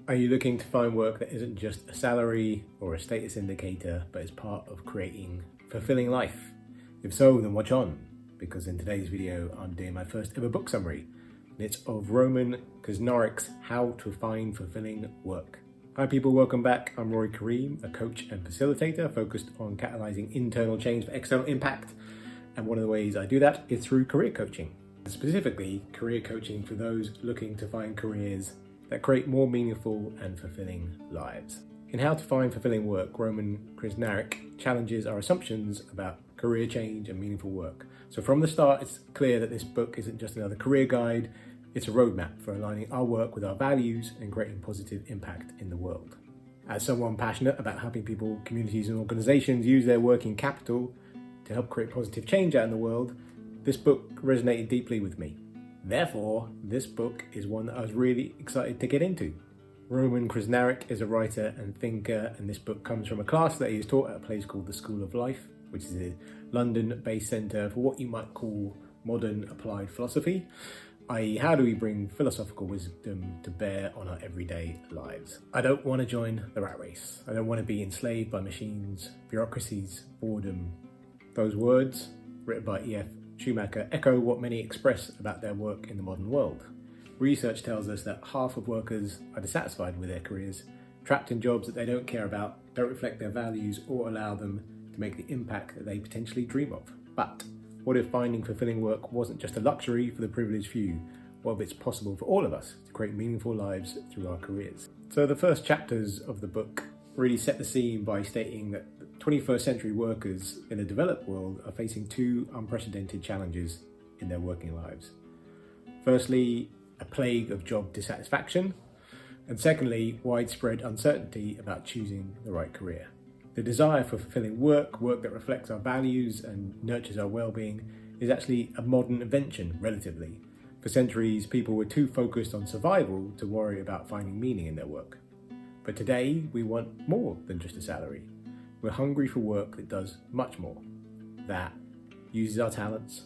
Are you looking to find work that isn't just a salary or a status indicator, but is part of creating a fulfilling life? If so, then watch on, because in today's video, I'm doing my first ever book summary. And it's of Roman Krznaric's How to Find Fulfilling Work. Hi people, welcome back. I'm Rory Kareem, a coach and facilitator focused on catalyzing internal change for external impact. And one of the ways I do that is through career coaching. Specifically, career coaching for those looking to find careers that create more meaningful and fulfilling lives. In How to Find Fulfilling Work, Roman Krznaric challenges our assumptions about career change and meaningful work. So from the start, it's clear that this book isn't just another career guide, it's a roadmap for aligning our work with our values and creating positive impact in the world. As someone passionate about helping people, communities and organizations use their working capital to help create positive change out in the world, this book resonated deeply with me. Therefore, this book is one that I was really excited to get into. Roman Krznaric is a writer and thinker, and this book comes from a class that he has taught at a place called the School of Life, which is a London-based centre for what you might call modern applied philosophy, i.e. how do we bring philosophical wisdom to bear on our everyday lives. I don't want to join the rat race. I don't want to be enslaved by machines, bureaucracies, boredom. Those words, written by E.F. Schumacher, echo what many express about their work in the modern world. Research tells us that half of workers are dissatisfied with their careers, trapped in jobs that they don't care about, don't reflect their values or allow them to make the impact that they potentially dream of. But what if finding fulfilling work wasn't just a luxury for the privileged few? What if it's possible for all of us to create meaningful lives through our careers? So the first chapters of the book really set the scene by stating that 21st century workers in the developed world are facing two unprecedented challenges in their working lives. Firstly, a plague of job dissatisfaction, and secondly, widespread uncertainty about choosing the right career. The desire for fulfilling work that reflects our values and nurtures our well-being, is actually a modern invention, relatively. For centuries, people were too focused on survival to worry about finding meaning in their work. But today, we want more than just a salary. We're hungry for work that does much more, that uses our talents,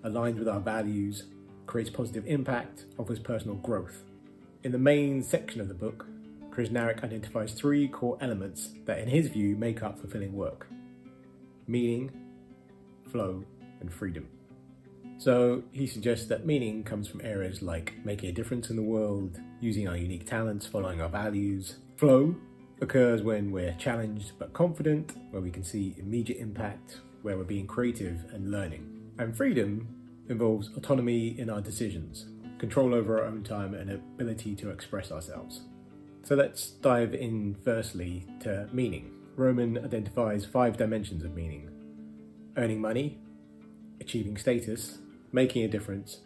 aligns with our values, creates positive impact, offers personal growth. In the main section of the book, Krznaric identifies three core elements that, in his view, make up fulfilling work: meaning, flow, and freedom. So he suggests that meaning comes from areas like making a difference in the world, using our unique talents, following our values. Flow occurs when we're challenged but confident, where we can see immediate impact, where we're being creative and learning. And freedom involves autonomy in our decisions, control over our own time and ability to express ourselves. So let's dive in firstly to meaning. Roman identifies 5 dimensions of meaning: earning money, achieving status, making a difference,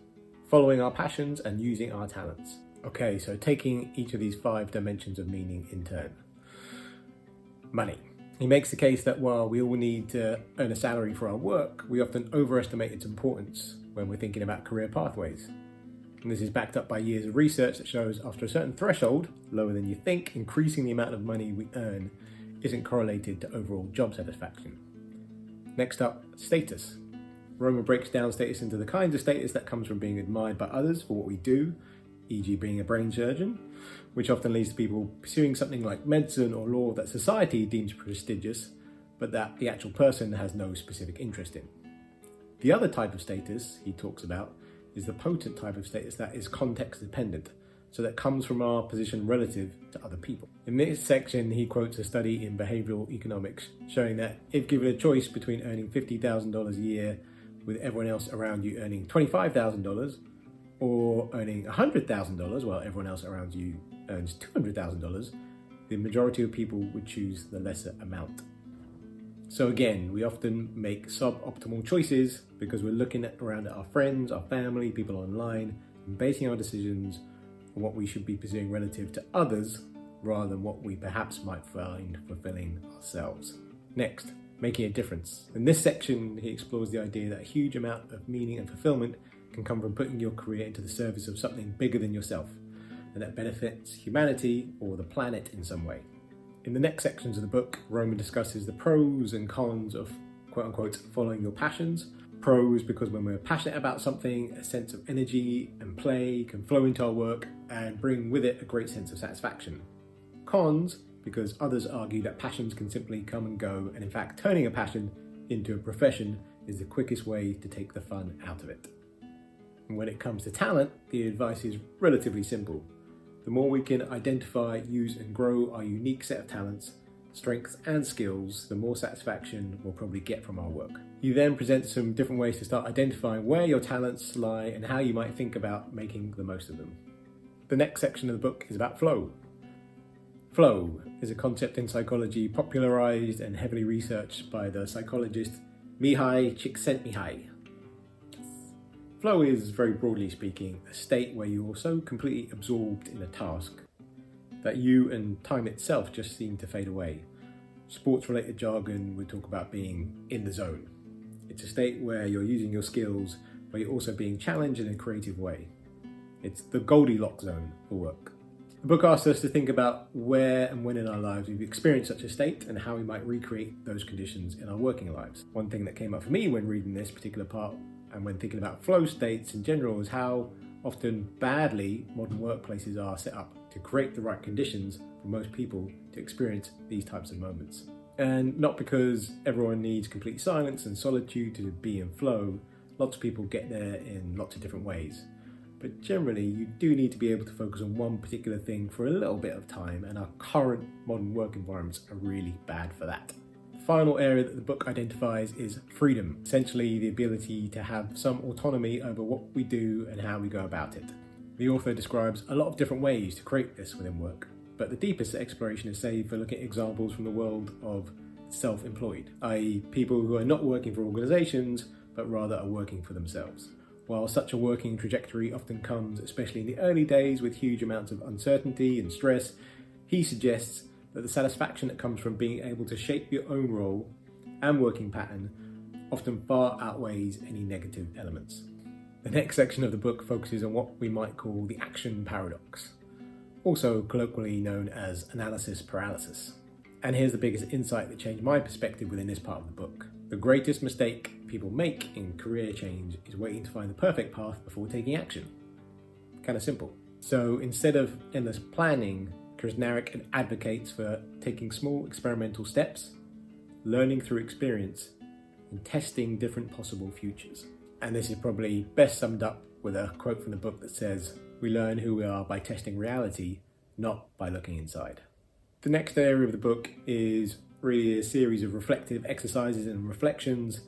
following our passions and using our talents. Okay, so taking each of these 5 dimensions of meaning in turn. Money. He makes the case that while we all need to earn a salary for our work, we often overestimate its importance when we're thinking about career pathways. And this is backed up by years of research that shows after a certain threshold, lower than you think, increasing the amount of money we earn isn't correlated to overall job satisfaction. Next up, status. Roman breaks down status into the kinds of status that comes from being admired by others for what we do, e.g. being a brain surgeon, which often leads to people pursuing something like medicine or law that society deems prestigious, but that the actual person has no specific interest in. The other type of status he talks about is the potent type of status that is context dependent, so that comes from our position relative to other people. In this section, he quotes a study in behavioral economics showing that if given a choice between earning $50,000 a year with everyone else around you earning $25,000, or earning $100,000 while everyone else around you earns $200,000, the majority of people would choose the lesser amount. So again, we often make suboptimal choices because we're looking around at our friends, our family, people online, and basing our decisions on what we should be pursuing relative to others rather than what we perhaps might find fulfilling ourselves. Next, making a difference. In this section, he explores the idea that a huge amount of meaning and fulfillment can come from putting your career into the service of something bigger than yourself, and that benefits humanity or the planet in some way. In the next sections of the book, Roman discusses the pros and cons of quote-unquote following your passions. Pros because when we're passionate about something, a sense of energy and play can flow into our work and bring with it a great sense of satisfaction. cons, because others argue that passions can simply come and go, and in fact turning a passion into a profession is the quickest way to take the fun out of it. And when it comes to talent, the advice is relatively simple. The more we can identify, use and grow our unique set of talents, strengths and skills, the more satisfaction we'll probably get from our work. You then present some different ways to start identifying where your talents lie and how you might think about making the most of them. The next section of the book is about flow. Flow is a concept in psychology popularized and heavily researched by the psychologist Mihai Csikszentmihalyi. Flow is, very broadly speaking, a state where you are so completely absorbed in a task that you and time itself just seem to fade away. Sports-related jargon would talk about being in the zone. It's a state where you're using your skills, but you're also being challenged in a creative way. It's the Goldilocks zone for work. The book asks us to think about where and when in our lives we've experienced such a state and how we might recreate those conditions in our working lives. One thing that came up for me when reading this particular part and when thinking about flow states in general is how often badly modern workplaces are set up to create the right conditions for most people to experience these types of moments. And not because everyone needs complete silence and solitude to be in flow. Lots of people get there in lots of different ways. But generally, you do need to be able to focus on one particular thing for a little bit of time, and our current modern work environments are really bad for that. The final area that the book identifies is freedom, essentially the ability to have some autonomy over what we do and how we go about it. The author describes a lot of different ways to create this within work, but the deepest exploration is saved for looking at examples from the world of self-employed, i.e. people who are not working for organisations, but rather are working for themselves. While such a working trajectory often comes, especially in the early days, with huge amounts of uncertainty and stress, he suggests that the satisfaction that comes from being able to shape your own role and working pattern often far outweighs any negative elements. The next section of the book focuses on what we might call the action paradox, also colloquially known as analysis paralysis. And here's the biggest insight that changed my perspective within this part of the book. The greatest mistake people make in career change is waiting to find the perfect path before taking action. Kind of simple. So instead of endless planning, Krznaric advocates for taking small experimental steps, learning through experience, and testing different possible futures. And this is probably best summed up with a quote from the book that says, "We learn who we are by testing reality, not by looking inside." The next area of the book is really a series of reflective exercises and reflections.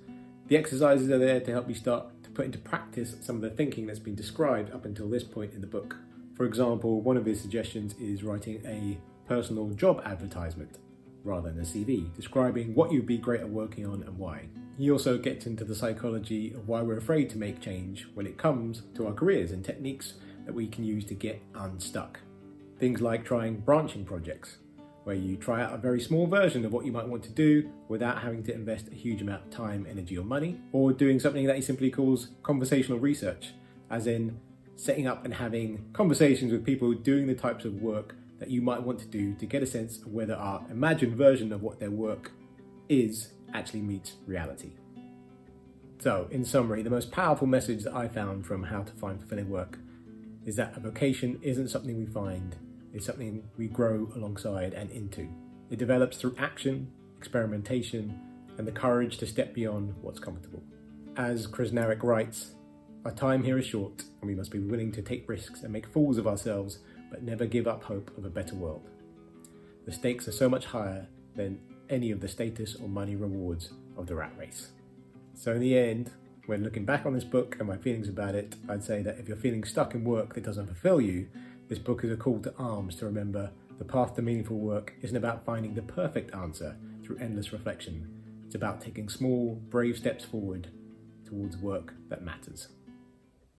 The exercises are there to help you start to put into practice some of the thinking that's been described up until this point in the book. For example, one of his suggestions is writing a personal job advertisement rather than a CV, describing what you'd be great at working on and why. He also gets into the psychology of why we're afraid to make change when it comes to our careers and techniques that we can use to get unstuck. Things like trying branching projects, where you try out a very small version of what you might want to do without having to invest a huge amount of time, energy or money, or doing something that he simply calls conversational research, as in setting up and having conversations with people doing the types of work that you might want to do to get a sense of whether our imagined version of what their work is actually meets reality. So, in summary, the most powerful message that I found from How to Find Fulfilling Work is that a vocation isn't something we find, it's something we grow alongside and into. It develops through action, experimentation, and the courage to step beyond what's comfortable. As Krznaric writes, "Our time here is short, and we must be willing to take risks and make fools of ourselves, but never give up hope of a better world. The stakes are so much higher than any of the status or money rewards of the rat race." So in the end, when looking back on this book and my feelings about it, I'd say that if you're feeling stuck in work that doesn't fulfill you, this book is a call to arms to remember the path to meaningful work isn't about finding the perfect answer through endless reflection. It's about taking small, brave steps forward towards work that matters.